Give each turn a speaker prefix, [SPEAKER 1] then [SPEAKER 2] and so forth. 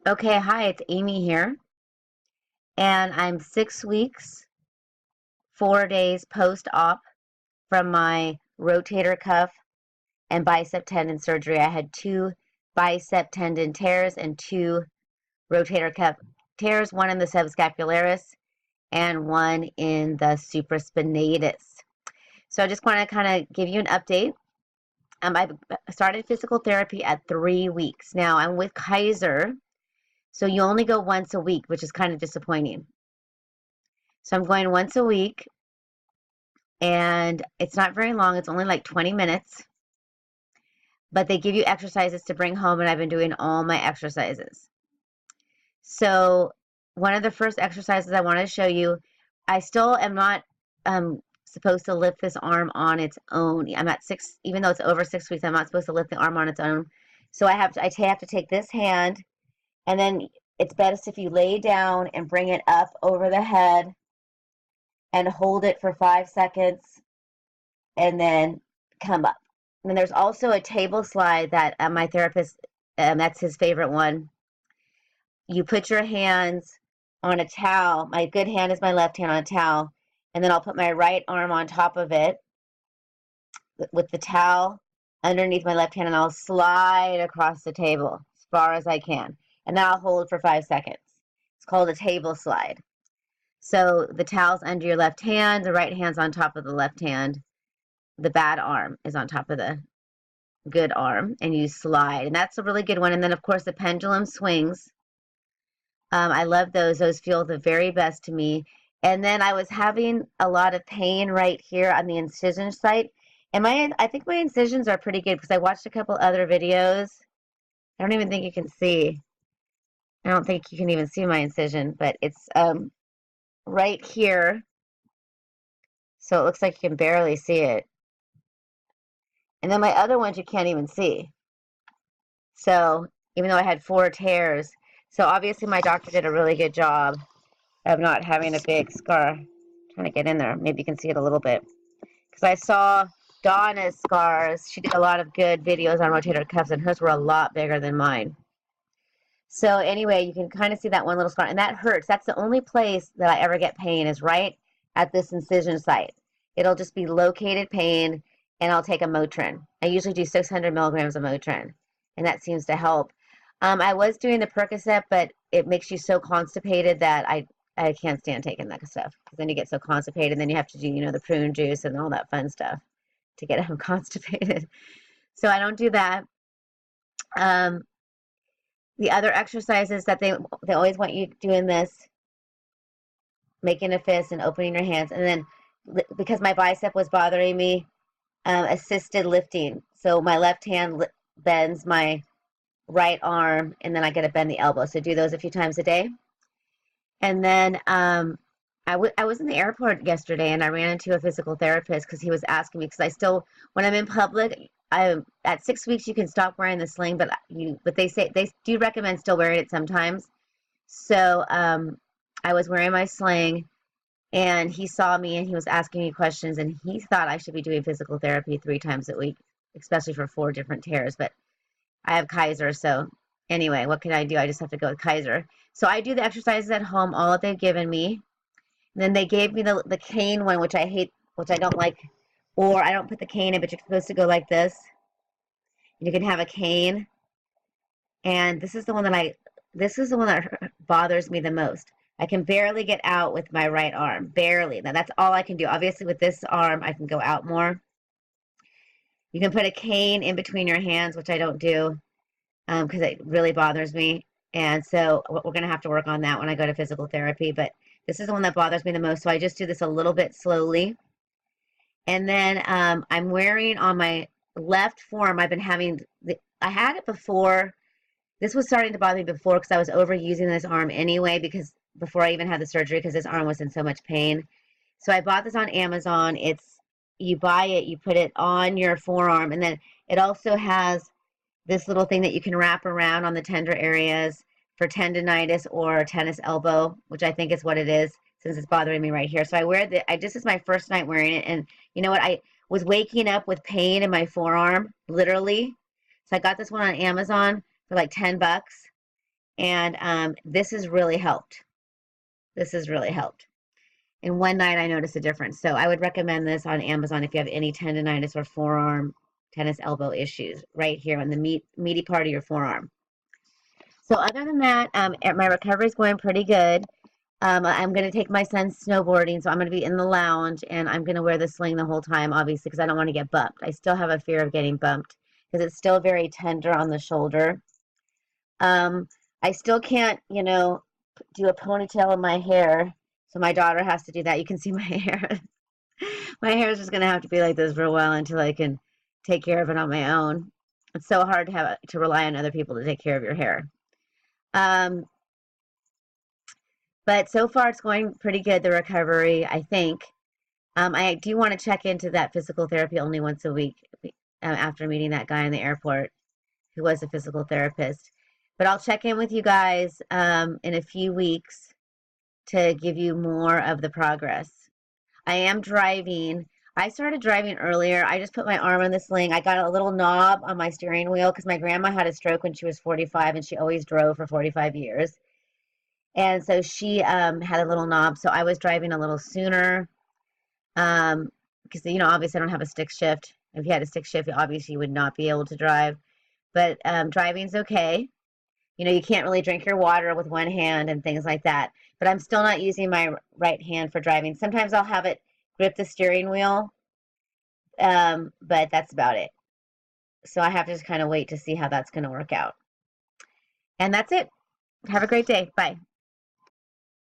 [SPEAKER 1] Okay, hi, it's Amy here, and I'm 6 weeks, 4 days post-op from my rotator cuff and bicep tendon surgery. I had two bicep tendon tears and two rotator cuff tears, one in the subscapularis and one in the supraspinatus. So I just want to kind of give you an update. I started physical therapy at 3 weeks. Now I'm with Kaiser, so you only go once a week, which is kind of disappointing. So I'm going once a week, and it's not very long. It's only like 20 minutes, but they give you exercises to bring home, and I've been doing all my exercises. So one of the first exercises I want to show you, I still am not supposed to lift this arm on its own. I'm at 6, even though it's over 6 weeks, I'm not supposed to lift the arm on its own. So I have to take this hand, and then it's best if you lay down and bring it up over the head and hold it for 5 seconds and then come up. And there's also a table slide that my therapist, that's his favorite one. You put your hands on a towel. My good hand is my left hand on a towel. And then I'll put my right arm on top of it with the towel underneath my left hand, and I'll slide across the table as far as I can. And then I'll hold for 5 seconds. It's called a table slide. So the towel's under your left hand, the right hand's on top of the left hand, the bad arm is on top of the good arm, and you slide. And that's a really good one. And then, of course, the pendulum swings. I love those. Those feel the very best to me. And then I was having a lot of pain right here on the incision site. And I think my incisions are pretty good because I watched a couple other videos. I don't even think you can see. I don't think you can even see my incision, but it's right here. So it looks like you can barely see it. And then my other ones you can't even see. So even though I had 4 tears, so obviously my doctor did a really good job of not having a big scar. I'm trying to get in there. Maybe you can see it a little bit. Because I saw Donna's scars. She did a lot of good videos on rotator cuffs, and hers were a lot bigger than mine. So anyway, you can kind of see that one little scar, and that hurts. That's the only place that I ever get pain is right at this incision site. It'll just be located pain, and I'll take a Motrin. I usually do 600 milligrams of Motrin, and that seems to help. I was doing the Percocet, but it makes you so constipated that I can't stand taking that stuff because then you get so constipated. And then you have to do, the prune juice and all that fun stuff to get constipated. So I don't do that. Um, the other exercises that they always want you doing this, making a fist and opening your hands, and then because my bicep was bothering me, assisted lifting. So my left hand bends my right arm, and then I get to bend the elbow. So do those a few times a day. And then I was in the airport yesterday, and I ran into a physical therapist because he was asking me, because when I'm in public, at 6 weeks you can stop wearing the sling, but they do recommend still wearing it sometimes. So I was wearing my sling, and he saw me, and he was asking me questions, and he thought I should be doing physical therapy 3 times a week, especially for 4 different tears. But I have Kaiser, so anyway, what can I do? I just have to go with Kaiser. So I do the exercises at home, all that they've given me. And then they gave me the cane one, which I hate, which I don't like, or I don't put the cane in, but you're supposed to go like this. You can have a cane, and this is the one that bothers me the most. I can barely get out with my right arm, barely. Now that's all I can do. Obviously, with this arm, I can go out more. You can put a cane in between your hands, which I don't do because it really bothers me. And so we're going to have to work on that when I go to physical therapy. But this is the one that bothers me the most. So I just do this a little bit slowly. And then I'm wearing on my left forearm, I had it before. This was starting to bother me before because I was overusing this arm anyway, because before I even had the surgery, because this arm was in so much pain. So I bought this on Amazon. You buy it, you put it on your forearm, and then it also has this little thing that you can wrap around on the tender areas for tendonitis or tennis elbow, which I think is what it is since it's bothering me right here. So this is my first night wearing it, and you know what? I was waking up with pain in my forearm, literally. So I got this one on Amazon for like $10, And this has really helped. This has really helped. In one night, I noticed a difference. So I would recommend this on Amazon if you have any tendonitis or forearm tennis elbow issues right here on the meaty part of your forearm. So other than that, my recovery is going pretty good. I'm going to take my son snowboarding, so I'm going to be in the lounge, and I'm going to wear the sling the whole time, obviously, because I don't want to get bumped. I still have a fear of getting bumped because it's still very tender on the shoulder. I still can't, do a ponytail in my hair, so my daughter has to do that. You can see my hair. My hair is just going to have to be like this for a while until I can take care of it on my own. It's so hard to rely on other people to take care of your hair. But so far it's going pretty good, the recovery, I think. I do want to check into that physical therapy only once a week after meeting that guy in the airport who was a physical therapist. But I'll check in with you guys in a few weeks to give you more of the progress. I am driving. I started driving earlier. I just put my arm on the sling. I got a little knob on my steering wheel because my grandma had a stroke when she was 45 and she always drove for 45 years. And so she had a little knob. So I was driving a little sooner because, obviously I don't have a stick shift. If you had a stick shift, obviously you would not be able to drive. But driving's okay. You can't really drink your water with one hand and things like that. But I'm still not using my right hand for driving. Sometimes I'll have it grip the steering wheel, but that's about it. So I have to just kind of wait to see how that's going to work out. And that's it. Have a great day. Bye.